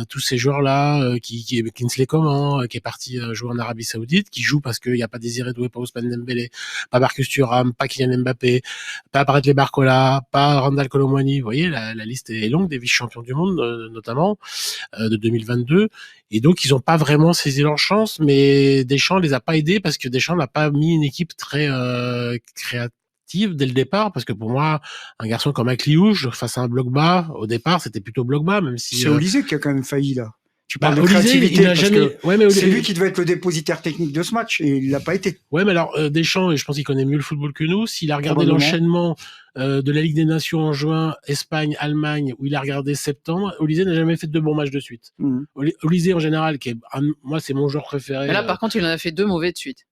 tous ces joueurs-là, Kingsley Coman, qui est parti jouer en Arabie Saoudite, qui joue parce qu'il n'y a pas Désiré Doué, pas Ousmane Dembélé, pas Marcus Thuram, pas Kylian Mbappé, pas Bradley Barcola, pas Randal Kolo Muani. Vous voyez, la liste est longue des vice-champions du monde, notamment, de 2022. Et donc, ils n'ont pas vraiment saisi leur chance, mais Deschamps les a pas aidés parce que Deschamps n'a pas mis une équipe très créative dès le départ, parce que pour moi, un garçon comme Akliouche, face à un bloc bas, au départ, c'était plutôt bloc bas, même si... C'est Olysée qui a quand même failli, là. Tu parles de Olysée, créativité, il a jamais... mais c'est lui qui devait être le dépositaire technique de ce match, et il l'a pas été. Ouais, mais alors, Deschamps, et je pense qu'il connaît mieux le football que nous, s'il a regardé l'enchaînement de la Ligue des Nations en juin, Espagne, Allemagne, où il a regardé septembre, Olysée n'a jamais fait de 2 bons matchs de suite. Olysée, en général, moi, c'est mon joueur préféré. Mais là, par contre, il en a fait 2 mauvais de suite.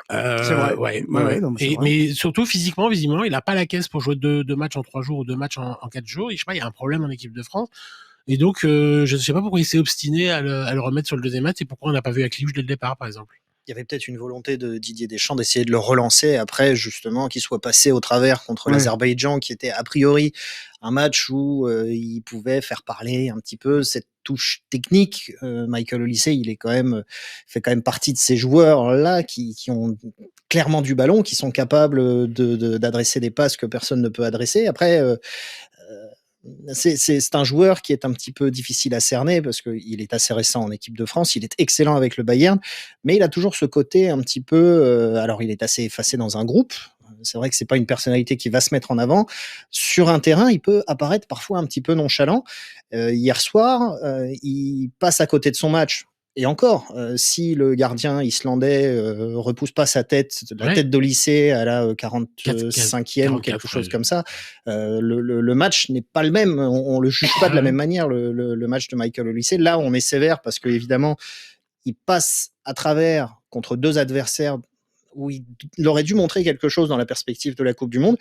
C'est vrai. Ouais. Non, mais, mais surtout, physiquement, visiblement, il a pas la caisse pour jouer 2 matchs en 3 jours ou 2 matchs en 4 jours. Et je sais pas, il y a un problème en équipe de France. Et donc, je ne sais pas pourquoi il s'est obstiné à le remettre sur le deuxième match et pourquoi on n'a pas vu Akliouche dès le départ, par exemple. Il y avait peut-être une volonté de Didier Deschamps d'essayer de le relancer après, justement, qu'il soit passé au travers contre l'Azerbaïdjan, qui était a priori un match où il pouvait faire parler un petit peu cette touche technique. Michael Olise, il est fait quand même partie de ces joueurs-là qui ont clairement du ballon, qui sont capables d'adresser des passes que personne ne peut adresser. Après, c'est un joueur qui est un petit peu difficile à cerner parce qu'il est assez récent en équipe de France, il est excellent avec le Bayern, mais il a toujours ce côté un petit peu... alors il est assez effacé dans un groupe, c'est vrai que c'est pas une personnalité qui va se mettre en avant. Sur un terrain, il peut apparaître parfois un petit peu nonchalant. Hier soir, il passe à côté de son match. Et encore, si le gardien islandais repousse pas sa tête, la tête d'Olise à la 45e ou quelque chose comme ça, le match n'est pas le même. On le juge pas de la même manière, le match de Michael Olise. Là, on est sévère parce que évidemment, il passe à travers contre 2 adversaires où il aurait dû montrer quelque chose dans la perspective de la Coupe du Monde.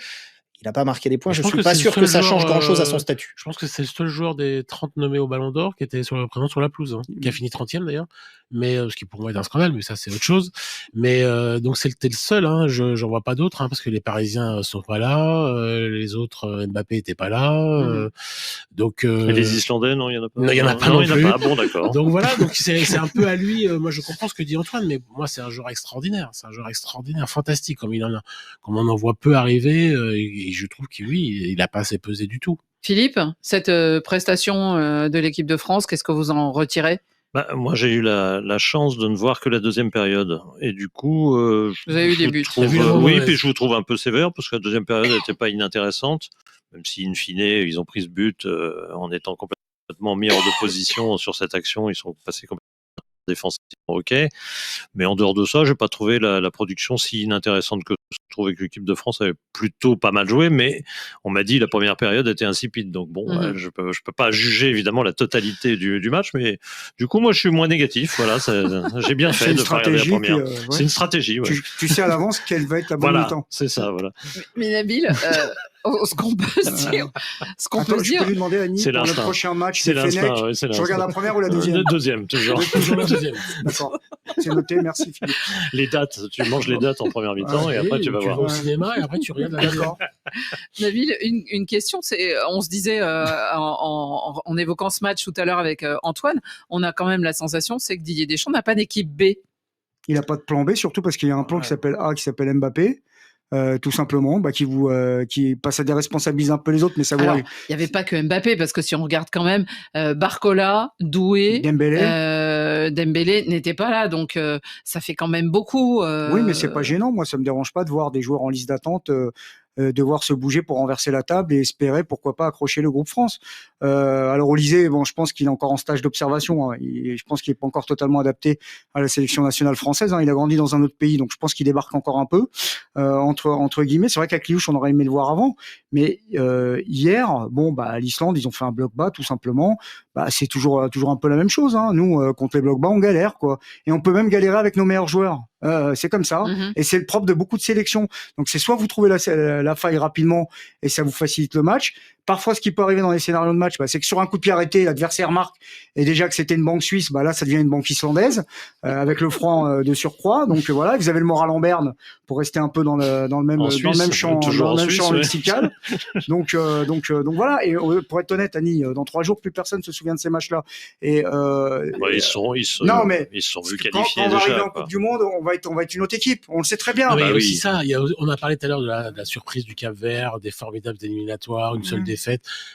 Il n'a pas marqué des points. Je ne suis pas sûr que ça change grand-chose à son statut. Je pense que c'est le seul joueur des 30 nommés au Ballon d'Or qui était présent sur la pelouse, qui a fini 30e d'ailleurs. Mais ce qui pour moi est un scandale, mais ça c'est autre chose. Mais donc c'était le seul. J'en vois pas d'autres parce que les Parisiens sont pas là, les autres Mbappé était pas là. Donc et les Islandais, non, il y en a pas. Non, il y en a pas non plus. Ah bon, d'accord. Donc voilà, donc c'est un peu à lui. Moi je comprends ce que dit Antoine, mais moi c'est un joueur extraordinaire. C'est un joueur extraordinaire, fantastique, comme on en voit peu arriver. Et je trouve que lui, il a pas assez pesé du tout. Philippe, cette prestation de l'équipe de France, qu'est-ce que vous en retirez ? Moi, j'ai eu la chance de ne voir que la deuxième période. Et du coup, vous avez eu des buts. Oui, puis je vous trouve un peu sévère parce que la deuxième période n'était pas inintéressante, même si, in fine, ils ont pris ce but en étant complètement mis hors de position sur cette action. Ils sont passés complètement défensivement, ok. Mais en dehors de ça, j'ai pas trouvé la production si inintéressante que je trouvais que l'équipe de France avait plutôt pas mal joué, mais on m'a dit la première période était insipide. Donc bon, je peux pas juger évidemment la totalité du match, mais du coup, moi, je suis moins négatif. Voilà, j'ai bien fait de pas regarder la première. C'est une stratégie. Ouais. Tu sais à l'avance quelle va être la bonne mi-temps. C'est ça, voilà. Mais Nabil, ce qu'on peut se dire, je peux lui demander Annie pour le prochain match. C'est l'instinct. Je regarde la première ou la deuxième. La deuxième, toujours. La deuxième. D'accord. C'est noté, merci Philippe. Les dates, tu manges les dates en première mi-temps et après tu vas voir. Tu vas au cinéma et après tu regardes la d'accord. Nabil, une question, on se disait en évoquant ce match tout à l'heure avec Antoine, on a quand même la sensation, c'est que Didier Deschamps n'a pas d'équipe B. Il n'a pas de plan B, surtout parce qu'il y a un plan qui s'appelle A, qui s'appelle Mbappé. Tout simplement, qui passe à déresponsabiliser un peu les autres, mais ça vaut. Alors, il n'y avait pas que Mbappé, parce que si on regarde quand même, Barcola, Doué, Dembélé n'était pas là, donc ça fait quand même beaucoup. Oui, mais c'est pas gênant. Moi, ça me dérange pas de voir des joueurs en liste d'attente devoir se bouger pour renverser la table et espérer, pourquoi pas, accrocher le groupe France. Alors Olysée, je pense qu'il est encore en stage d'observation. Je pense qu'il n'est pas encore totalement adapté à la sélection nationale française. Il a grandi dans un autre pays, donc je pense qu'il débarque encore un peu. Entre guillemets, c'est vrai qu'à Cliouche, on aurait aimé le voir avant, mais hier, l'Islande, ils ont fait un bloc bas, tout simplement. C'est toujours un peu la même chose. Nous, contre les blocs bas, on galère, quoi. Et on peut même galérer avec nos meilleurs joueurs. C'est comme ça. Et c'est le propre de beaucoup de sélections. Donc c'est soit vous trouvez la faille rapidement et ça vous facilite le match. Parfois, ce qui peut arriver dans les scénarios de match, c'est que sur un coup de pied arrêté, l'adversaire marque et déjà que c'était une banque suisse, là, ça devient une banque islandaise avec le franc de surcroît. Donc voilà, vous avez le moral en berne pour rester un peu dans le même champ lexical. Donc voilà. Et pour être honnête, Annie, dans 3 jours, plus personne se souvient de ces matchs-là. Et ils sont vus qualifiés quand on va arriver déjà. en Coupe du Monde, on va être une autre équipe. On le sait très bien. Il y a aussi ça. On a parlé tout à l'heure de la surprise du Cap-Vert, des formidables éliminatoires, une seule défaite.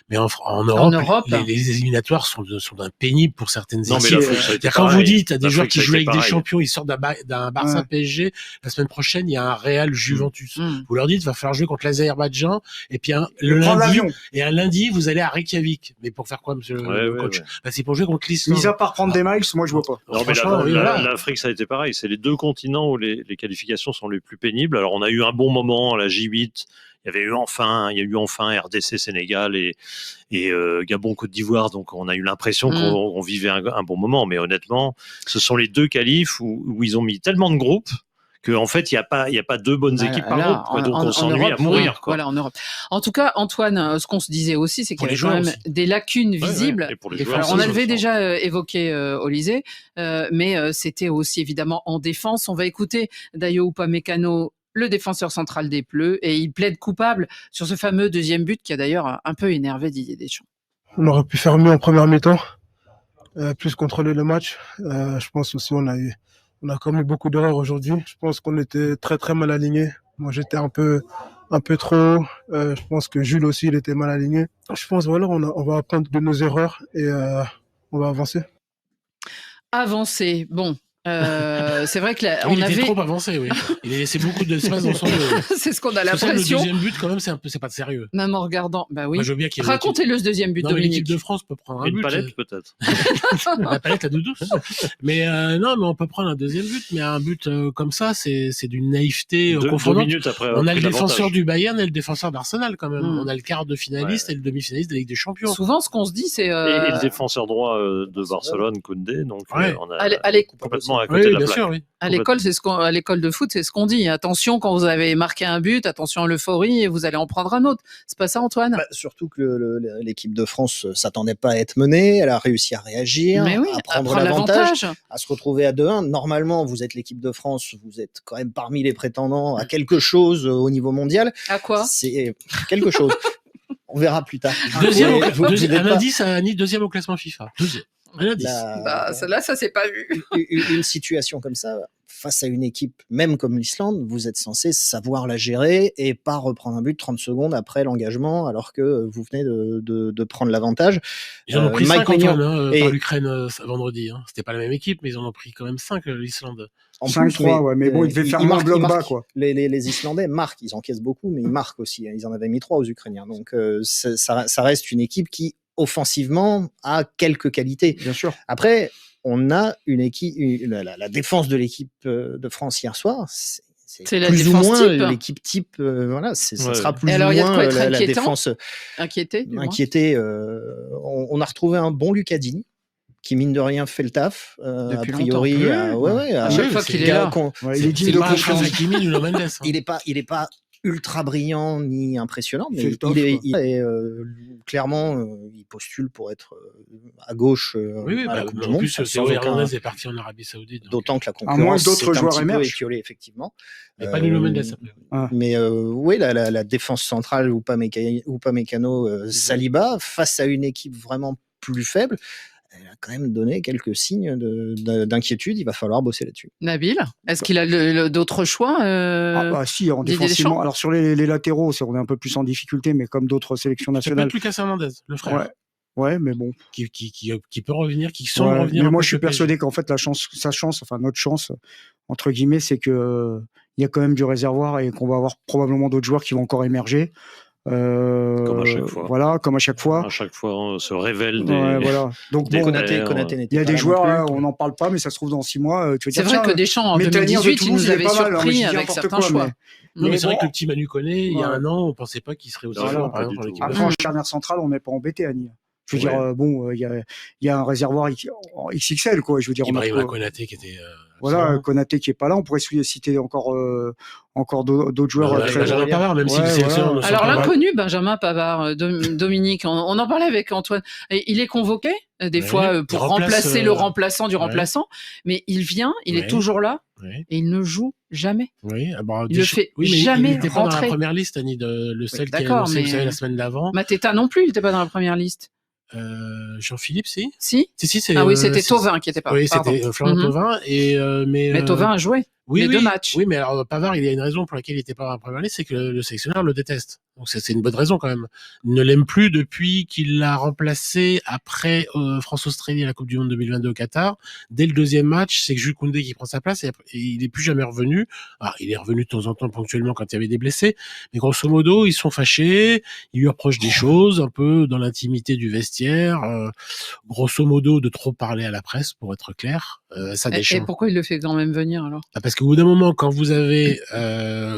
Mais en Europe, les éliminatoires sont d'un pénible pour certaines équipes. Quand vous dites à des joueurs qui jouent avec des champions, ils sortent d'un Barça PSG, la semaine prochaine, il y a un Real Juventus. Vous leur dites, il va falloir jouer contre l'Azerbaïdjan, et puis un lundi, vous allez à Reykjavik. Mais pour faire quoi, monsieur le coach? C'est pour jouer contre l'Islande. Mis à part prendre des miles, moi je vois pas. Non, mais l'Afrique, ça a été pareil. C'est les 2 continents où les qualifications sont les plus pénibles. Alors, on a eu un bon moment à la J8. Il y a eu enfin RDC, Sénégal et Gabon, Côte d'Ivoire. Donc, on a eu l'impression qu'on vivait un bon moment. Mais honnêtement, ce sont les 2 qualifs où ils ont mis tellement de groupes qu'en fait, il n'y a pas 2 bonnes équipes par groupe. Donc, on s'ennuie à mourir. Voilà, en Europe. En tout cas, Antoine, ce qu'on se disait aussi, c'est qu'il y avait quand même des lacunes visibles. Et pour les joueurs, on avait déjà évoqué Olysée, mais c'était aussi évidemment en défense. On va écouter Dayo Upamecano, le défenseur central des Bleus, et il plaide coupable sur ce fameux deuxième but qui a d'ailleurs un peu énervé Didier Deschamps. On aurait pu faire mieux en première mi-temps, plus contrôler le match. Je pense aussi on a commis beaucoup d'erreurs aujourd'hui. Je pense qu'on était très très mal alignés. Moi j'étais un peu trop. Je pense que Jules aussi il était mal aligné. Je pense on va apprendre de nos erreurs et on va avancer. Avancer, bon. C'est vrai que il était trop avancé, oui. Il a laissé beaucoup d'espace dans son jeu. C'est ce qu'on a l'impression. Le deuxième but, quand même, c'est pas de sérieux. Même en regardant, oui. Moi, je veux bien qu'il racontez-le ce deuxième but. Dominique. L'équipe de France peut prendre un but. Une palette peut-être. La palette à doudou. Mais non, mais on peut prendre un deuxième but. Mais un but comme ça, c'est d'une naïveté confondante. 2 minutes après. On a le défenseur du Bayern et le défenseur d'Arsenal quand même. On a le quart de finaliste et le demi-finaliste de la Ligue des Champions. Souvent, ce qu'on se dit, c'est. Et le défenseur droit de Barcelone, Koundé. Donc on a complètement à côté de la plaque. Oui. À l'école de foot, c'est ce qu'on dit. Attention, quand vous avez marqué un but, attention à l'euphorie et vous allez en prendre un autre. C'est pas ça, Antoine? Surtout que l'équipe de France s'attendait pas à être menée. Elle a réussi à réagir, à prendre l'avantage, à se retrouver à 2-1. Normalement, vous êtes l'équipe de France, vous êtes quand même parmi les prétendants à quelque chose au niveau mondial. À quoi? C'est quelque chose. On verra plus tard. Un indice à Annie, 2e au classement FIFA. Celle-là, ça s'est pas vu. Une situation comme ça, face à une équipe, même comme l'Islande, vous êtes censé savoir la gérer et pas reprendre un but 30 secondes après l'engagement, alors que vous venez de prendre l'avantage. Ils en ont pris 5 par l'Ukraine vendredi. C'était pas la même équipe, mais ils en ont pris quand même 5, l'Islande. 5-3, ouais, mais bon, ils devaient faire un bloc bas, quoi. Les Islandais marquent, ils encaissent beaucoup, mais ils marquent aussi. Ils en avaient mis 3 aux Ukrainiens. Donc, ça reste une équipe qui, offensivement, a quelques qualités. Bien sûr. Après, on a une équipe, la défense de l'équipe de France hier soir, c'est plus ou moins l'équipe type. Voilà, ça sera plus ou moins la défense. Inquiété. On a retrouvé un bon Lucadini, qui mine de rien fait le taf. A priori, à chaque fois qu'il est là, il est digne de confiance. Il est pas ultra brillant ni impressionnant, mais clairement il postule pour être à gauche. À la Coupe du en Monde, plus, Théo Hernandez est parti en Arabie Saoudite. D'autant que la concurrence d'autres joueurs émergent, étiolée, effectivement. Mais pas Nuno Mendes après. Mais oui, la défense centrale Upamecano, Saliba face à une équipe vraiment plus faible. Elle a quand même donné quelques signes d'inquiétude. Il va falloir bosser là-dessus. Nabil, est-ce qu'il a d'autres choix si, en défensivement. Alors sur les latéraux, on est un peu plus en difficulté, mais comme d'autres sélections nationales. C'est peut-être Lucas Hernandez, le frère. Ouais, mais bon. Qui peut revenir, qui semble revenir. Mais moi, je suis persuadé qu'en fait, notre chance, entre guillemets, c'est que il y a quand même du réservoir et qu'on va avoir probablement d'autres joueurs qui vont encore émerger. Comme à chaque fois. Voilà, comme à chaque fois. À chaque fois, on se révèle voilà. Donc Konaté il y a des joueurs, on n'en parle pas, mais ça se trouve dans 6 mois. C'est vrai que Deschamps, en 2018, il nous avait surpris avec certains choix. Non, mais c'est vrai que le petit Manu Koné, il y a un an, on ne pensait pas qu'il serait aussi fort, par exemple, dans l'équipe. Après, en charnière centrale, on n'est pas embêté, Annie. Je veux dire, il y a un réservoir XXL, quoi. Je veux dire, Ibrahima Konaté qui était. Konaté qui est pas là. On pourrait citer encore d'autres joueurs. Benjamin Pavard, même si les sélections ne sont Alors pas l'inconnu Benjamin Pavard, Dominique, on en parlait avec Antoine. Il est convoqué des fois pour remplacer le remplaçant du remplaçant, mais il vient, il est toujours là et il ne joue jamais. Oui, il ne fait jamais il n'était pas rentrer. dans la première liste, Annie, le seul qui a annoncé, vous savez, la semaine d'avant. Mateta non plus, il n'était pas dans la première liste. Jean-Philippe, si, c'est c'était Thauvin qui était pas. Oui, c'était Florian Thauvin mais Thauvin a joué les 2 matchs. Oui, mais alors Pavard, il y a une raison pour laquelle il n'était pas dans la première liste, c'est que le sélectionneur le déteste. Donc c'est une bonne raison quand même. Il ne l'aime plus depuis qu'il l'a remplacé après France-Australie à la Coupe du Monde 2022 au Qatar. Dès le 2e match, c'est que Jules Koundé qui prend sa place et il est plus jamais revenu. Alors, il est revenu de temps en temps ponctuellement quand il y avait des blessés, mais grosso modo, ils sont fâchés, ils lui reprochent des choses un peu dans l'intimité du vestiaire, grosso modo de trop parler à la presse, pour être clair. Ça déchire. Et pourquoi il le fait quand même venir alors? Parce qu'au bout d'un moment, quand vous avez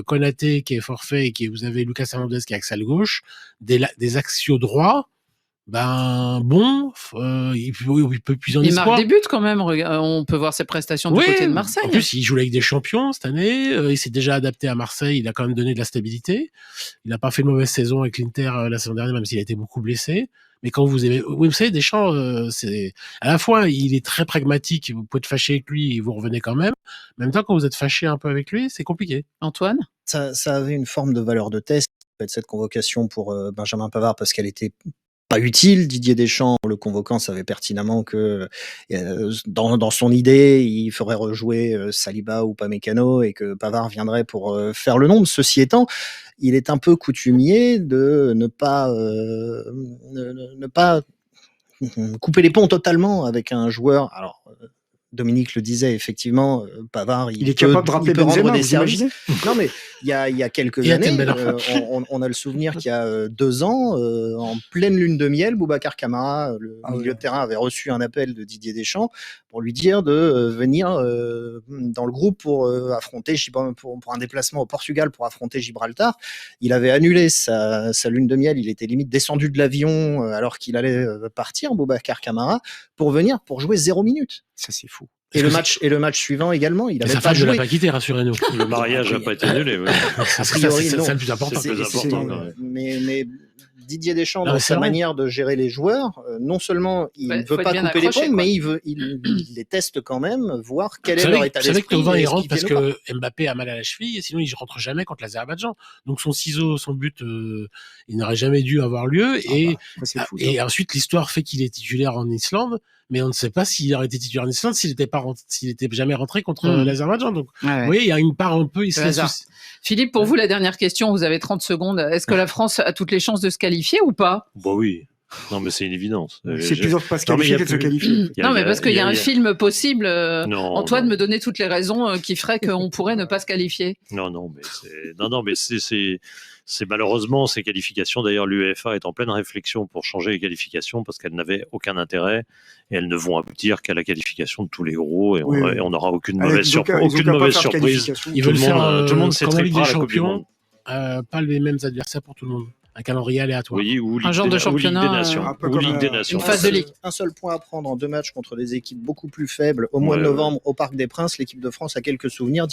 Konaté qui est forfait et que vous avez Lucas Hernandez qui est axial gauche, des axiaux droits, il peut puiser en espoir. Il marque des buts quand même. On peut voir ses prestations du côté de Marseille. En plus, il joue avec des champions cette année. Il s'est déjà adapté à Marseille. Il a quand même donné de la stabilité. Il n'a pas fait de mauvaise saison avec l'Inter la saison dernière, même s'il a été beaucoup blessé. Mais quand vous aimez, vous savez, Deschamps, c'est à la fois il est très pragmatique. Vous pouvez être fâché avec lui et vous revenez quand même. En même temps, quand vous êtes fâché un peu avec lui, c'est compliqué. Antoine, ça avait une forme de valeur de test, cette convocation pour Benjamin Pavard, parce qu'elle était pas utile. Didier Deschamps, le convoquant, savait pertinemment que dans son idée, il ferait rejouer Saliba ou Upamecano et que Pavard viendrait pour faire le nombre. Ceci étant, il est un peu coutumier de ne pas couper les ponts totalement avec un joueur. Alors, Dominique le disait, effectivement, Pavard, il est capable de rappeler Benzema, des vous services. imaginez ? Non, mais il y a quelques années, on a le souvenir qu'il y a 2 ans, en pleine lune de miel, Boubacar Kamara, le milieu de terrain, avait reçu un appel de Didier Deschamps pour lui dire de venir dans le groupe pour affronter pour un déplacement au Portugal pour affronter Gibraltar. Il avait annulé sa lune de miel, il était limite descendu de l'avion alors qu'il allait partir, Boubacar Kamara, pour venir pour jouer 0 minutes. Ça, c'est fou. Et le match suivant également, il avait pas joué. Ne l'a pas quitté, rassurez-nous. Le mariage n'a pas été annulé. C'est ça le plus important. Mais Didier Deschamps, Non, dans mais sa c'est vrai. manière de gérer les joueurs, non seulement il Ouais, ne faut veut être pas bien couper les accroché, ponts, quoi. mais il les teste quand même, voir quel est Vous leur savez, état vous savez que d'esprit. Thauvin et il est-ce rentre qu'ils parce viennent ou pas. que Mbappé a mal à la cheville, et sinon il rentre jamais contre l'Azerbaïdjan. Donc son ciseau, son but, il n'aurait jamais dû avoir lieu. Et ensuite l'histoire fait qu'il est titulaire en Islande, mais on ne sait pas s'il aurait été titulaire en Islande s'il était jamais rentré contre l'Azerbaïdjan. Donc vous voyez, il y a une part un peu Le hasard. Philippe, pour vous, la dernière question, vous avez 30 secondes. Est-ce que la France a toutes les chances de se qualifier ou pas? Bah oui. Non, mais c'est une évidence. C'est plus de pas se qualifier que de se qualifier. Non, mais parce qu'il y a un film possible. Non, Antoine me donnait toutes les raisons qui feraient qu'on pourrait ne pas se qualifier. Non, mais c'est malheureusement ces qualifications. D'ailleurs, l'UEFA est en pleine réflexion pour changer les qualifications parce qu'elles n'avaient aucun intérêt et elles ne vont aboutir qu'à la qualification de tous les gros et on n'aura aucune mauvaise surprise. Ils veulent faire tout le monde comme en Ligue des s'étriquera à la Coupe du Champions, Monde. pas les mêmes adversaires pour tout le monde. Un calendrier aléatoire. Oui, ou Un genre de championnat, Ligue des Nations. un peu Ou comme Ligue des Nations. une phase de ligue. Un seul point à prendre en 2 matchs contre des équipes beaucoup plus faibles au mois de Ouais, novembre au Parc des Princes. L'équipe de France a quelques souvenirs.